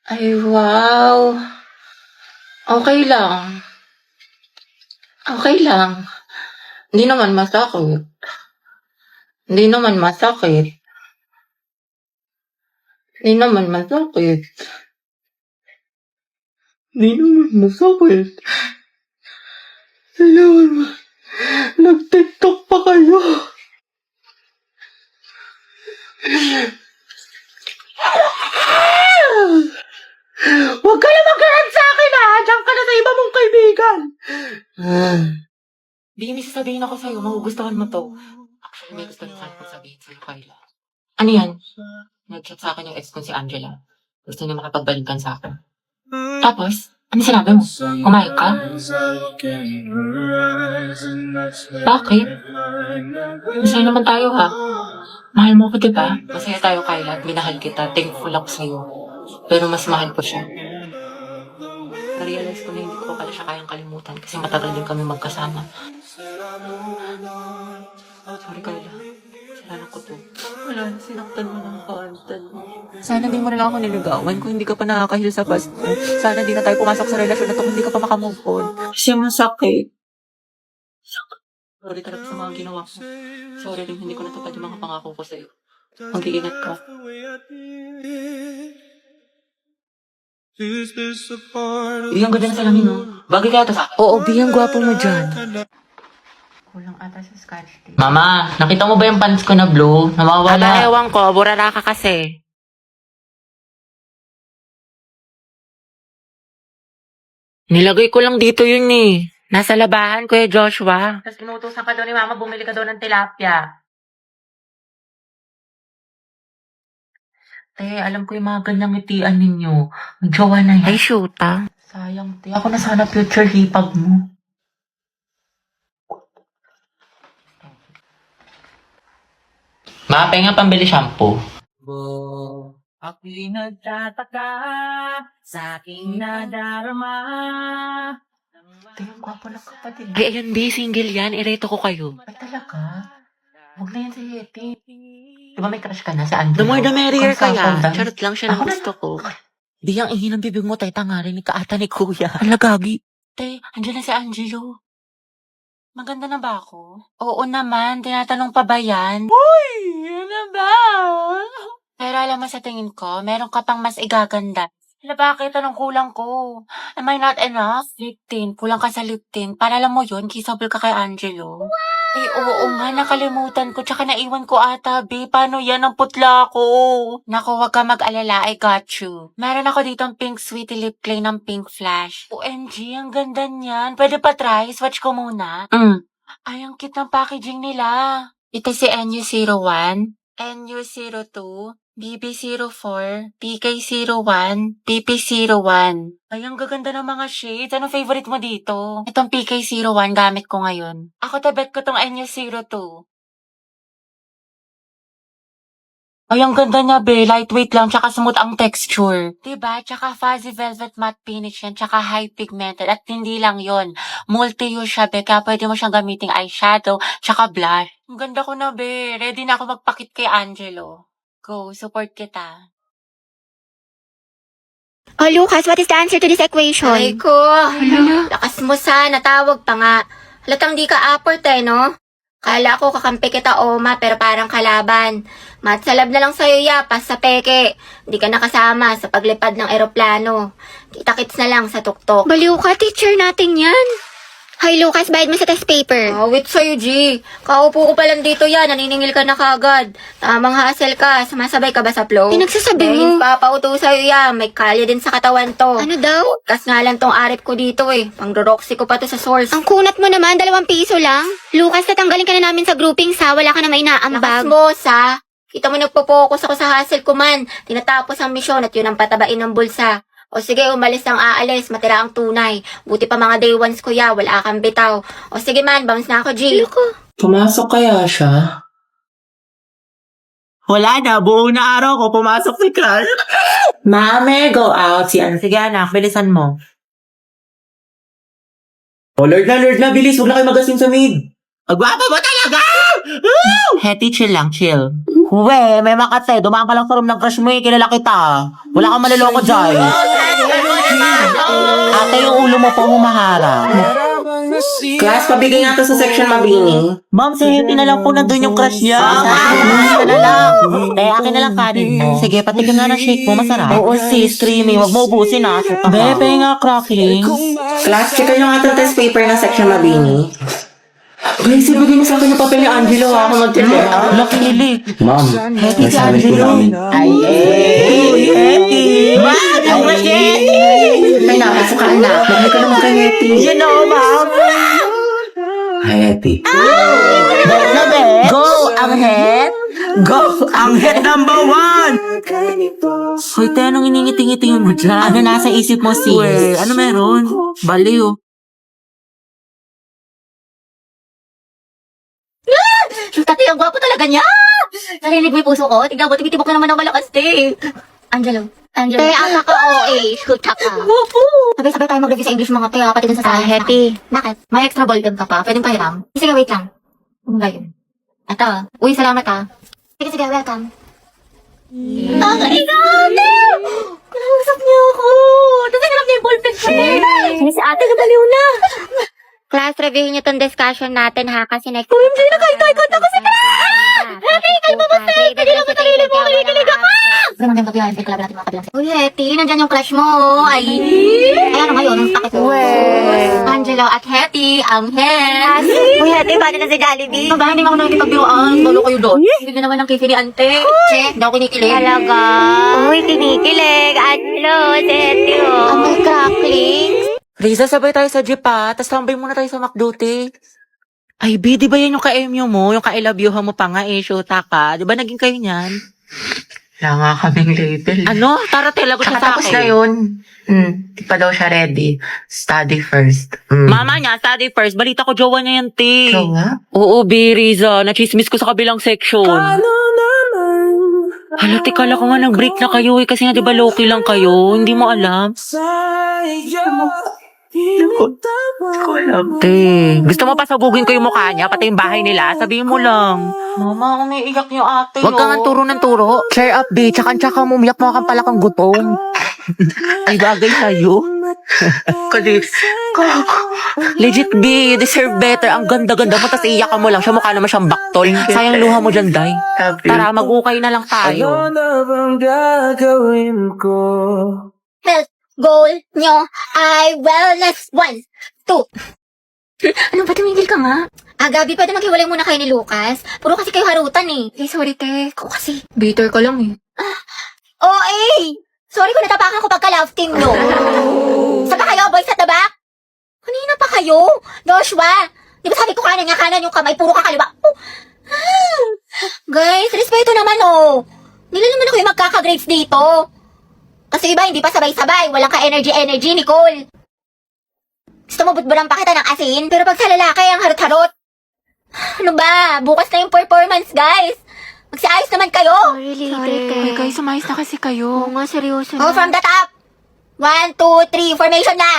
Ay, wow. Okay lang. Okay lang. Hindi naman masakit. Hindi naman masakit. Hindi naman masakit. Hindi naman masakit. Hindi naman nag-TikTok pa kayo. Huwag ka na mag-rant sa akin ha! Diyan ka na sa iba mong kaibigan! Hindi, may sasabihin ako sa'yo. Magugustuhan mo to. Actually, may gusto na sana kong sabihin sa'yo, Kyla. Ano yan? Nag-chat sa akin yung ex ko si Angela. Gusto niya makipagbalikan sa akin. Tapos, ano sinabi mo? Kumayag ka? Bakit? Masaya naman tayo ha. Mahal mo ko diba? Masaya tayo, Kyla. Minahal kita. Thankful ako sa'yo. Pero mas mahal ko siya. Na-realize ko na hindi ko pala siya kayang kalimutan kasi matagal din kami magkasama. Sorry, Kyla. Kasalanan ko to. Wala na, sinaktan mo ng kontan. Sana di mo na lang ako niligawan kung hindi ka pa nakakahil sa past mo. Sana di na tayo pumasok sa relasyon na to kung hindi ka pa makamove on. Kasi masakit. Sorry talaga sa mga ginawa ko. Sorry rin, hindi ko natupad yung mga pangako ko sa'yo. Mag-iingat ka. Biyang ganda na salamin, no? Bagay kaya to sa... Oo, biyang gwapo mo dyan. Kulang ata sa scotch tape. Mama, nakita mo ba yung pants ko na blue? Namawala. Ewan ko, burara ka kasi. Nilagay ko lang dito yun eh. Nasa labahan, Kuya Joshua. Tapos inutusan ka daw ni Mama, bumili ka daw ng tilapia. Te, alam ko yung mga ganyang ngitian ninyo. May jowa na yan. Ay, shoot ah. Sayang, te. Ako na sana future hipag mo. Ma, penga pambili shampoo. Ako'y nagtataka sa aking nadarama. Te, yung gwapo ng kapatid. Ay, ayan, B, single yan. Ireto ko kayo. Ay, talaga? Huwag na yan si Yeti. Di ba may crush ka na sa Angelo? The more the merrier Kung kaya. dance. Charot lang siya ng Ako na- gusto ko. Di ang ihi ng bibig mo, tay tangarinig ka ata ni Kuya. Alagagi. Te, andyan na si Angelo. Maganda na ba ako? Oo naman, tinatanong pa ba yan? Uy, ano ba? Pero alam mo sa tingin ko, meron ka pang mas igaganda. Hala, bakit? Anong kulang ko? Am I not enough? Lip tint. Kulang ka sa lip tint. Para alam mo yun, kissable ka kay Angelo. Wow! Eh, oo nga, nakalimutan ko. Tsaka naiwan ko ata, be. Paano yan? Ang putla ko. Naku, wag ka mag-alala. I got you. Meron ako ditong pink sweetie lip clay ng pink flash. OMG, ang ganda niyan. Pwede pa try? Swatch ko muna. Ay, ang cute ng packaging nila. Ito si NU01, NU02, BB04, PK01, PP01. Ay, ang gaganda ng mga shades. Anong favorite mo dito? Itong PK01 gamit ko ngayon. Ako tabet ko tong NU02. Ay, ang ganda niya, be. Lightweight lang, tsaka smooth ang texture. Diba? Tsaka fuzzy velvet matte finish yan, tsaka high pigmented. At hindi lang yon, multi-use siya, be. Kaya pwede mo siyang gamiting eyeshadow, tsaka blush. Ang ganda ko na, be. Ready na ako magpakit kay Angelo. Go, support kita. Oh, Lucas, what is the answer to this equation? Ay ko, lakas mo sana, tawag pa nga. Halatang di ka aport no? Kala ko kakampi kita, Oma, pero parang kalaban. Matsalab na lang sa'yo, yapas sa peke. Di ka nakasama sa paglipad ng eroplano. Kita-kits na lang sa tuktok. Baliw ka, teacher natin yan. Hi, Lucas, bayad mo sa test paper. Awit sa'yo, G. Kaupo ko pa lang dito yan, naniningil ka na kagad. Tamang hassle ka, sumasabay ka ba sa flow? Pinagsasabi mo. Papauto sa'yo yan, may kalya din sa katawan to. Ano daw? Kas nga lang tong arip ko dito Pang-roxy ko pa to sa source. Ang kunat mo naman, 2 piso lang. Lucas, tatanggalin ka na namin sa grouping sa wala ka na may Lakas naambag. mo, sa. Kita mo nagpo-focus ako sa hustle ko man. Tinatapos ang misyon at yun ang patabain ng bulsa. O sige, umalis ang aalis, matira ang tunay. Buti pa mga day ones kuya, wala kang bitaw. O sige man, bounce na ako, G. Pumasok kaya siya? Wala na, buong na araw ko, pumasok si Carl. Mame, go out. Sige anak, bilisan mo. Oh, Lord na, bilis. Huwag na kayo magasin sa maid. Agwapa mo talaga! Hetty, chill lang, chill. Uwe, may makate. Dumaan ka lang sa room ng crush mo eh. Kilala kita. Wala kang maluloko dyan. Ate, yung ulo mo po humahara. Class, pabigay nga to sa section Mabini. Ma'am, si Hetty na lang po nandun yung crush niya. Ano na lang. Akin na lang kanin mo. Sige, patikin nga ng shake mo. Masarap. Oo, sis. Creamy. Huwag mo ubusin ah. Bebe nga, cracklings. Class, checkan nyo nga itong test paper ng section Mabini. Guys, ibigay niyo sa akin yung papel ni Angelo ha, kung mag-check. Luckily. Ma'am, Hetty si nasabi ko Angelo. namin. Ay, Hetty. Ma'am, yung crush ni Hetty. May napasok ka anak. Magmay ka naman kay Hetty. You know, ma'am. Hi, Hetty. Na be? Go, Anghet. Go, Anghet number 1. Hoy, te, anong iningiti-ngitingin mo dyan? Ano nasa isip mo, sis? Uwe, ano meron? Baliw. Tati, ang gwapo talaga niya! Narinig mo yung puso ko? Tignan mo, tumitibok na naman ng malakas, te. Angelo. Te, ang naka-OA. Shoot ka. Gwapo! Sabay-sabay tayo mag-review sa English mga te, pati dun sa science. Happy. Bakit? May extra volume ka pa. Pwedeng pahiram. Sige, wait lang. Ano ba yun? Ito. Uy, salamat ah. Sige, welcome. Ang ate! Kinausap niyo ako! Tapos hinarap niya yung ballpen ko, te. Si ate, nabaliw na. Class, review niyo tong discussion natin ha, kasi next... OMG, nakaikot ako sa Hetty, kalma mo sa Hindi lang mo sarili mo, kinikilig ako! Ganun din gabi, hindi club natin mga kabilang. Uy, Hetty, nandyan yung crush mo. Ay, ayan ngayon, ang sakit ko. Angelo at Hetty, ang head. Uy, Hetty, paano na si Jollibee? Ba, hindi nga ako nakikipagbiwaan. Balo kayo doon. Hindi naman ang kifili, ante. Che, hindi ako kinikilig. Talaga? Uy, kinikilig. Angelo, si Hetty, oh. Ang may cracklings. Riza, sabay tayo sa jeep ha. Tapos tambay muna tayo sa McDuty. Ay, B, di ba yan yung ka-MU mo? Yung ka-I love you mo pa nga eh, shoota ka. Di ba naging kayo niyan? Wala nga kaming label. Ano? Tara, telagot siya sa Tapos akin. na yun. Di pa daw siya ready. Study first. Mama niya, study first. Balita ko, jowa niya yan, te. Ikaw nga? Oo, B, Riza. Nachismis ko sa kabilang section. Hala, tikala ko nga nag-break na kayo eh. Kasi nga, di ba, low-key lang kayo? Hindi mo alam. Ko alam. Te, gusto mo pasabugin ko yung mukha niya, pati yung bahay nila? Sabihin mo lang. Mama, umiiyak niyo ate. Huwag ka nga turo ng turo. Cheer up, B. Tsaka mo, umiyak mo kang pala kang gutom. Ay, bagay sa'yo. Kalis. Legit, B. You deserve better. Ang ganda-ganda mo, tas iiyak ka mo lang. Siya mukha naman siyang baktol. Sayang luha mo dyan, Day. Tara, mag-ukay na lang tayo. Health goal nyo ay wellness 1, 2. Ano ba, tumigil ka nga? Gabi, pwede maghiwalay muna kayo ni Lucas. Puro kasi kayo harutan eh. Sorry, te. Ikaw kasi. Bitter ka lang eh. Sorry kung natapakan ko pagka-love team, no? Saan pa kayo, boys at the back? Kanina pa kayo? Joshua, di ba sabi ko kanan yung kamay, puro ka kaliwa. Guys, respeto naman, oh. Nila naman ako yung magkaka-grades dito. Kasi iba, hindi pa sabay-sabay. Walang ka-energy, Nicole. Gusto mo butbulang pa kita ng asin? Pero pag sa lalaki, ang harot-harot. Ano ba? Bukas na yung performance, guys. Magsiayos naman kayo. Sorry, te. guys, sumayos na kasi kayo. Oo nga, seryoso na. Oh, from the top. 1, 2, 3, formation na.